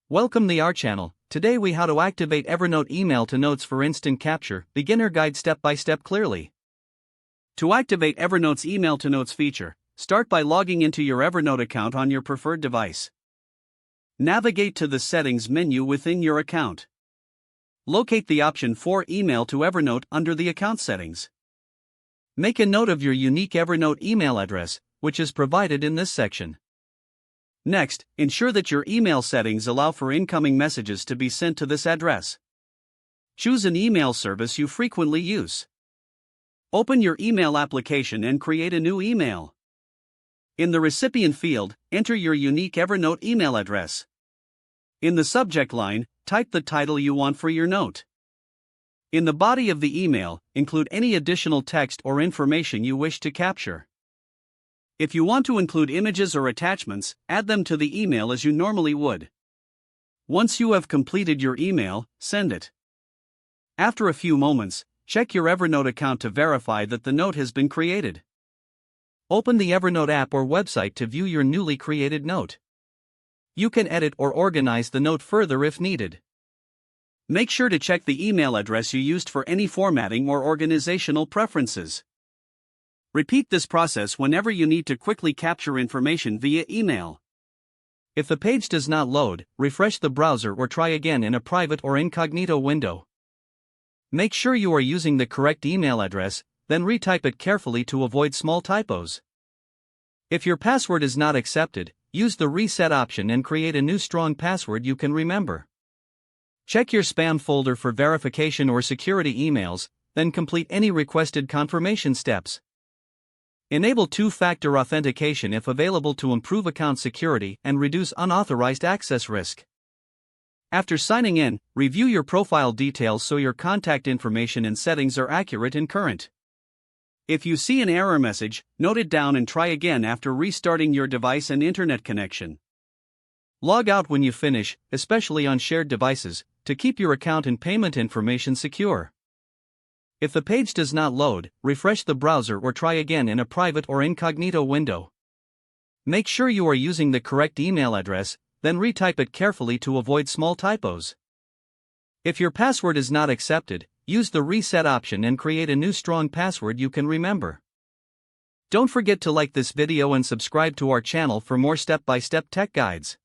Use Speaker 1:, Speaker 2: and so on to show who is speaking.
Speaker 1: Welcome to our channel. Today we how to activate Evernote email to notes for instant capture, beginner guide step by step clearly. To activate Evernote's email to notes feature, start by logging into your Evernote account on your preferred device. Navigate to the settings menu within your account. Locate the option for email to Evernote under the account settings. Make a note of your unique Evernote email address, which is provided in this section. Next, ensure that your email settings allow for incoming messages to be sent to this address. Choose an email service you frequently use. Open your email application and create a new email. In the recipient field, enter your unique Evernote email address. In the subject line, type the title you want for your note. In the body of the email, include any additional text or information you wish to capture. If you want to include images or attachments, add them to the email as you normally would. Once you have completed your email, send it. After a few moments, check your Evernote account to verify that the note has been created. Open the Evernote app or website to view your newly created note. You can edit or organize the note further if needed. Make sure to check the email address you used for any formatting or organizational preferences. Repeat this process whenever you need to quickly capture information via email. If the page does not load, refresh the browser or try again in a private or incognito window. Make sure you are using the correct email address, then retype it carefully to avoid small typos. If your password is not accepted, use the reset option and create a new strong password you can remember. Check your spam folder for verification or security emails, then complete any requested confirmation steps. Enable two-factor authentication if available to improve account security and reduce unauthorized access risk. After signing in, review your profile details so your contact information and settings are accurate and current. If you see an error message, note it down and try again after restarting your device and internet connection. Log out when you finish, especially on shared devices, to keep your account and payment information secure. If the page does not load, refresh the browser or try again in a private or incognito window. Make sure you are using the correct email address, then retype it carefully to avoid small typos. If your password is not accepted, use the reset option and create a new strong password you can remember. Don't forget to like this video and subscribe to our channel for more step-by-step tech guides.